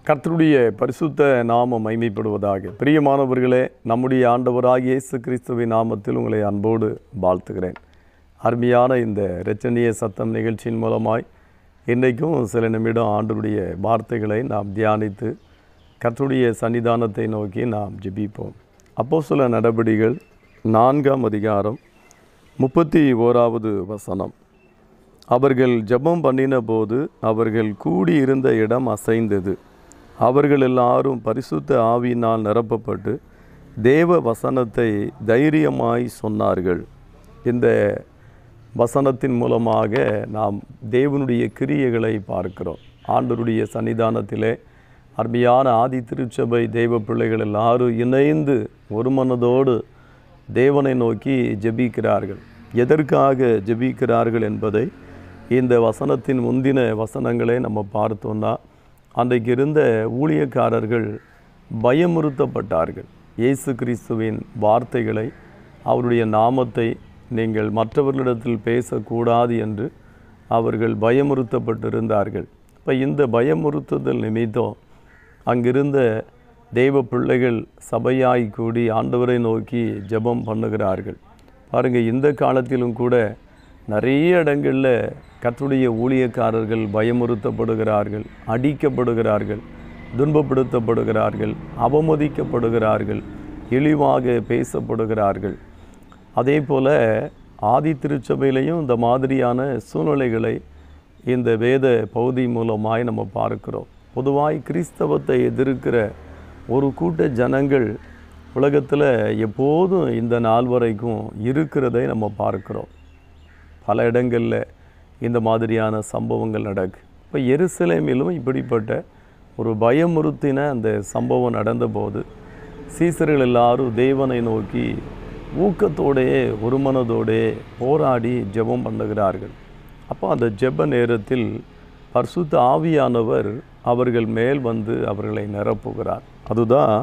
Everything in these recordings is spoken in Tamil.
கர்த்தருடைய பரிசுத்த நாமம் மகிமைப்படுவதாக. பிரியமானவர்களே, நம்முடைய ஆண்டவராகிய இயேசு கிறிஸ்துவின் நாமத்தில் உங்களை அன்போடு வாழ்த்துகிறேன். அருமையான இந்த இரட்சணிய சத்தம் நிகழ்ச்சியின் மூலமாய் இன்றைக்கும் சில நிமிடம் ஆண்டவருடைய வார்த்தைகளை நாம் தியானித்து கர்த்தருடைய சன்னிதானத்தை நோக்கி நாம் ஜெபிப்போம். அப்போஸ்தலர் நடபடிகள் 4ஆம் அதிகாரம் 31வது வசனம். அவர்கள் ஜெபம் பண்ணின போது அவர்கள் கூடியிருந்த இடம் அசைந்தது. அவர்கள் எல்லாரும் பரிசுத்த ஆவியினால் நிரப்பப்பட்டு தேவ வசனத்தை தைரியமாய் சொன்னார்கள். இந்த வசனத்தின் மூலமாக நாம் தேவனுடைய கிரியைகளை பார்க்கிறோம். ஆண்டவருடைய சன்னிதானத்திலே அருமையான ஆதி திருச்சபை தேவ பிள்ளைகள் எல்லாரும் இணைந்து ஒரு மனதோடு தேவனை நோக்கி ஜெபிக்கிறார்கள். எதற்காக ஜெபிக்கிறார்கள் என்பதை இந்த வசனத்தின் முந்தின வசனங்களை நம்ம பார்த்தோம்னா, அன்றைக்கு இருந்த ஊழியக்காரர்கள் பயமுறுத்தப்பட்டார்கள். இயேசு கிறிஸ்துவின் வார்த்தைகளை, அவருடைய நாமத்தை நீங்கள் மற்றவர்களிடத்தில் பேசக்கூடாது என்று அவர்கள் பயமுறுத்தப்பட்டிருந்தார்கள். இப்போ இந்த பயமுறுத்துதல் நிமித்தம் அங்கிருந்த தெய்வ பிள்ளைகள் சபையாய் கூடி ஆண்டவரை நோக்கி ஜெபம் பண்ணுகிறார்கள். பாருங்கள், இந்த காலத்திலும் கூட நிறைய இடங்களில் கர்த்தருடைய ஊழியக்காரர்கள் பயமுறுத்தப்படுகிறார்கள், அடிக்கப்படுகிறார்கள், துன்பப்படுத்தப்படுகிறார்கள், அவமதிக்கப்படுகிறார்கள், இழிவாக பேசப்படுகிறார்கள். அதே போல் ஆதி திருச்சபையிலையும் இந்த மாதிரியான சூழ்நிலைகளை இந்த வேத பகுதி மூலமாய் நம்ம பார்க்கிறோம். பொதுவாய் கிறிஸ்தவத்தை எதிர்க்கிற ஒரு கூட்ட ஜனங்கள் உலகத்தில் எப்போதும் இந்த நாள் வரைக்கும் இருக்கிறதை நம்ம பார்க்கிறோம். பல இடங்களில் இந்த மாதிரியான சம்பவங்கள் நடக்கு. இப்போ எருசலேமிலும் இப்படிப்பட்ட ஒரு பயமுறுத்தின அந்த சம்பவம் நடந்தபோது சீசர்கள் எல்லாரும் தேவனை நோக்கி ஊக்கத்தோடையே ஒரு மனதோடையே போராடி ஜெபம் பண்ணுகிறார்கள். அப்போ அந்த ஜெப நேரத்தில் பரிசுத்த ஆவியானவர் அவர்கள் மேல் வந்து அவர்களை நிரப்புகிறார். அதுதான்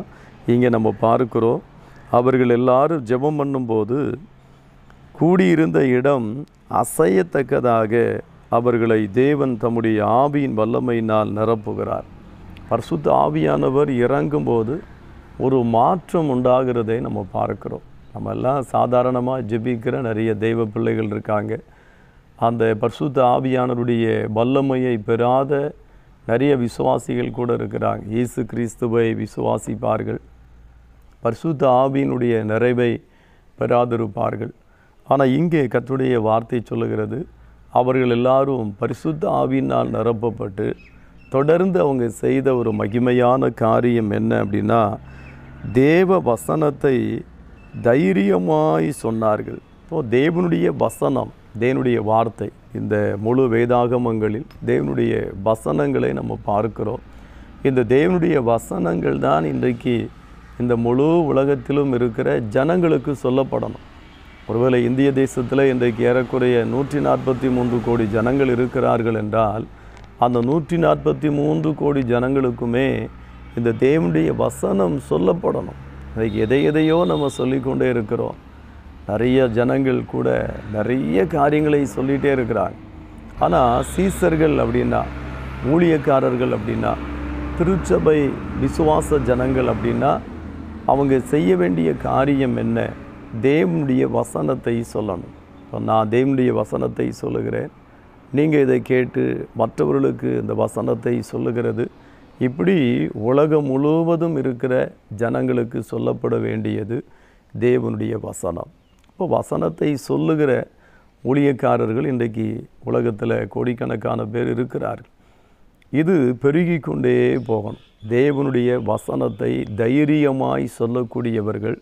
இங்கே நம்ம பார்க்கிறோம். அவர்கள் எல்லாரும் ஜெபம் பண்ணும்போது கூடியிருந்த இடம் அசையத்தக்கதாக அவர்களை தேவன் தம்முடைய ஆவியின் வல்லமையினால் நிரப்புகிறார். பரிசுத்த ஆவியானவர் இறங்கும்போது ஒரு மாற்றம் உண்டாகிறதை நம்ம பார்க்கிறோம். நம்ம எல்லாம் சாதாரணமாக ஜெபிக்கிற நிறைய தெய்வ பிள்ளைகள் இருக்காங்க. அந்த பரிசுத்த ஆவியானவருடைய வல்லமையை பெறாத நிறைய விசுவாசிகள் கூட இருக்கிறாங்க. இயேசு கிறிஸ்துவை விசுவாசிப்பார்கள், பரிசுத்த ஆவியினுடைய நிறைவை பெறாதிருப்பார்கள். ஆனால் இங்கே கர்த்தருடைய வார்த்தை சொல்லுகிறது, அவர்கள் எல்லாரும் பரிசுத்த ஆவியினால் நிரப்பப்பட்டு தொடர்ந்து அவங்க செய்த ஒரு மகிமையான காரியம் என்ன அப்படின்னா, தேவ வசனத்தை தைரியமாய் சொன்னார்கள். இப்போது தேவனுடைய வசனம், தேவனுடைய வார்த்தை, இந்த முழு வேதாகமங்களில் தேவனுடைய வசனங்களை நம்ம பார்க்கிறோம். இந்த தேவனுடைய வசனங்கள் தான் இன்றைக்கு இந்த முழு உலகத்திலும் இருக்கிற ஜனங்களுக்கு சொல்லப்படணும். ஒருவேளை இந்திய தேசத்தில் இன்றைக்கு ஏறக்குறைய 143 கோடி ஜனங்கள் இருக்கிறார்கள் என்றால், அந்த 143 கோடி ஜனங்களுக்குமே இந்த தேவனுடைய வசனம் சொல்லப்படணும். இன்றைக்கு எதையோ நம்ம சொல்லிக்கொண்டே இருக்கிறோம். நிறைய ஜனங்கள் கூட நிறைய காரியங்களை சொல்லிகிட்டே இருக்கிறாங்க. ஆனால் சீசர்கள் அப்படின்னா, ஊழியக்காரர்கள் அப்படின்னா, திருச்சபை விசுவாச ஜனங்கள் அப்படின்னா, அவங்க செய்ய வேண்டிய காரியம் என்ன? தேவனுடைய வசனத்தை சொல்லணும். இப்போ நான் தேவனுடைய வசனத்தை சொல்லுகிறேன், நீங்கள் இதை கேட்டு மற்றவர்களுக்கு இந்த வசனத்தை சொல்லுகிறது. இப்படி உலகம் முழுவதும் இருக்கிற ஜனங்களுக்கு சொல்லப்பட வேண்டியது தேவனுடைய வசனம். இப்போ வசனத்தை சொல்லுகிற ஊழியக்காரர்கள் இன்றைக்கு உலகத்தில் கோடிக்கணக்கான பேர் இருக்கிறார்கள். இது பெருகி கொண்டே போகணும். தேவனுடைய வசனத்தை தைரியமாய் சொல்லக்கூடியவர்கள்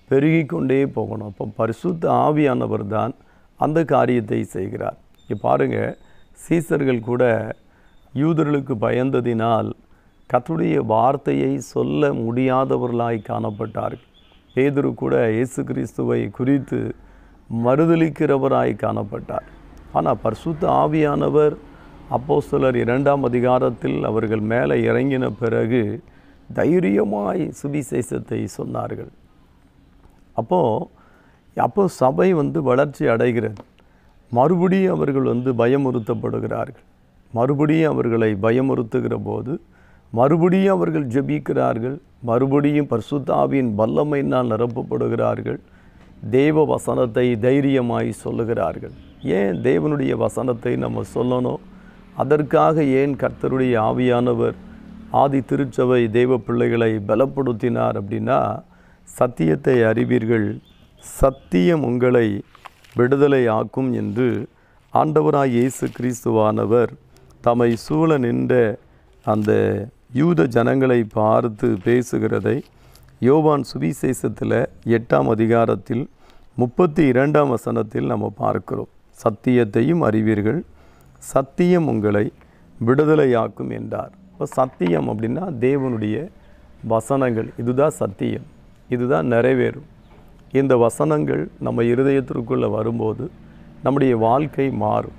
பெருகி கொண்டே போகணும். அப்போ பரிசுத்த ஆவியானவர் தான் அந்த காரியத்தை செய்கிறார். இப்போ பாருங்கள், சீசர்கள் கூட யூதர்களுக்கு பயந்ததினால் கர்த்தருடைய வார்த்தையை சொல்ல முடியாதவர்களாய் காணப்பட்டார்கள். பேதுரு கூட இயேசு கிறிஸ்துவை குறித்து மறுதலிக்கிறவராய் காணப்பட்டார். ஆனால் பரிசுத்த ஆவியானவர் அப்போஸ்தலர் 2ஆம் அதிகாரத்தில் அவர்கள் மேலே இறங்கின பிறகு தைரியமாய் சுவிசேஷத்தை சொன்னார்கள். அப்போ சபை வளர்ச்சி அடைகிறது. மறுபடியும் அவர்கள் பயமுறுத்தப்படுகிறார்கள். மறுபடியும் அவர்களை பயமுறுத்துகிற போது மறுபடியும் அவர்கள் ஜெபிக்கிறார்கள், மறுபடியும் பரிசுத்த ஆவியின் வல்லமையினால் நிரப்பப்படுகிறார்கள், தேவ வசனத்தை தைரியமாய் சொல்லுகிறார்கள். ஏன் தேவனுடைய வசனத்தை நம்ம சொல்லணும்? அதற்காக ஏன் கர்த்தருடைய ஆவியானவர் ஆதி திருச்சபை தேவ பிள்ளைகளை பலப்படுத்தினார் அப்படின்னா, சத்தியத்தை அறிவீர்கள், சத்தியம் உங்களை விடுதலை ஆக்கும் என்று ஆண்டவராய் இயேசு கிறிஸ்துவானவர் தம்மை சூழ நின்ற அந்த யூத ஜனங்களை பார்த்து பேசுகிறதை யோவான் சுவிசேஷத்தில் 8ஆம் அதிகாரத்தில் 32ஆம் வசனத்தில் நம்ம பார்க்கிறோம். சத்தியத்தையும் அறிவீர்கள், சத்தியம் உங்களை விடுதலையாக்கும் என்றார். இப்போ சத்தியம் அப்படின்னா தேவனுடைய வசனங்கள், இதுதான் சத்தியம், இதுதான் நிறைவேறும். இந்த வசனங்கள் நம்ம இருதயத்திற்குள்ளே வரும்போது நம்முடைய வாழ்க்கை மாறும்.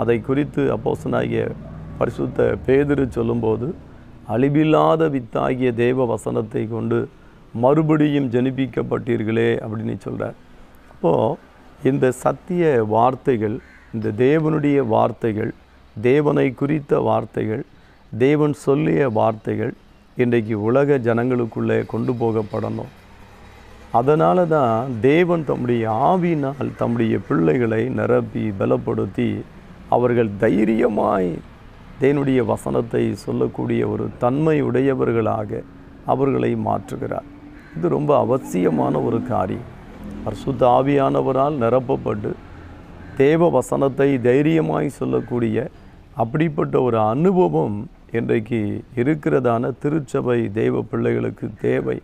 அதை குறித்து அப்போஸ்தலனாகிய பரிசுத்த பேதுரு சொல்லும்போது, அழிவில்லாத வித்தாகிய தேவ வசனத்தை கொண்டு மறுபடியும் ஜெனிப்பிக்கப்பட்டீர்களே அப்படின்னு சொல்கிறார். அப்போது இந்த சத்திய வார்த்தைகள், இந்த தேவனுடைய வார்த்தைகள், தேவனை குறித்த வார்த்தைகள், தேவன் சொல்லிய வார்த்தைகள் இன்றைக்கு உலக ஜனங்களுக்குள்ளே கொண்டு போகப்படணும். அதனால தான் தேவன் தம்முடைய ஆவியினால் தம்முடைய பிள்ளைகளை நிரப்பி பலப்படுத்தி அவர்கள் தைரியமாய் தேவனுடைய வசனத்தை சொல்லக்கூடிய ஒரு தன்மை உடையவர்களாக அவர்களை மாற்றுகிறார். இது ரொம்ப அவசியமான ஒரு காரியம். பரிசுத்த ஆவியானவரால் நிரப்பப்பட்டு தேவ வசனத்தை தைரியமாய் சொல்லக்கூடிய அப்படிப்பட்ட ஒரு அனுபவம் இன்றைக்கு இருக்கிறதான திருச்சபை தேவ பிள்ளைகளுக்கு தேவை.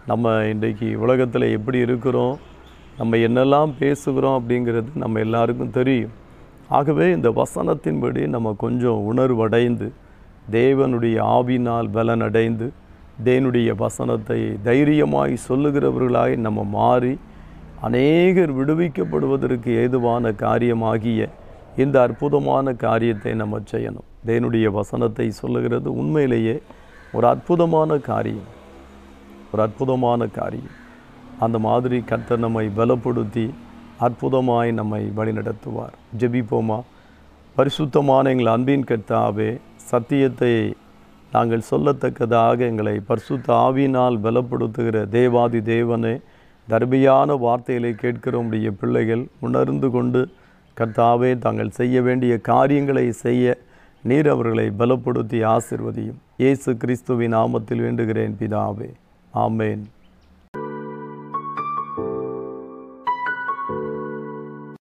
நம்ம இன்றைக்கு உலகத்தில் எப்படி இருக்கிறோம், நம்ம என்னெல்லாம் பேசுகிறோம் அப்படிங்கிறது நம்ம எல்லாருக்கும் தெரியும். ஆகவே இந்த வசனத்தின்படி நம்ம கொஞ்சம் உணர்வடைந்து தேவனுடைய ஆவினால் பலனடைந்து தேவனுடைய வசனத்தை தைரியமாய் சொல்லுகிறவர்களாய் நம்ம மாறி அநேகர் விடுவிக்கப்படுவதற்கு ஏதுவான காரியமாகிய இந்த அற்புதமான காரியத்தை நம்ம செய்யணும். தேவனுடைய வசனத்தை சொல்லுகிறது உண்மையிலேயே ஒரு அற்புதமான காரியம், ஒரு அற்புதமான காரியம். அந்த மாதிரி கர்த்தர் நம்மை பலப்படுத்தி அற்புதமாய் நம்மை வழிநடத்துவார். ஜெபிப்போமா? பரிசுத்தமான எங்கள் அன்பின் கர்த்தாவே, சத்தியத்தை நாங்கள் சொல்லத்தக்கதாக எங்களை பரிசுத்த ஆவியினால் பலப்படுத்துகிற தேவாதி தேவனே, தர்மையான வார்த்தைகளை கேட்கிற உம்முடைய பிள்ளைகள் உணர்ந்து கொண்டு கர்த்தாவே தாங்கள் செய்ய வேண்டிய காரியங்களை செய்ய நீர் அவர்களை பலப்படுத்தி ஆசீர்வதியும். இயேசு கிறிஸ்துவின் நாமத்தில் வேண்டுகிறேன் பிதாவே, ஆமேன்.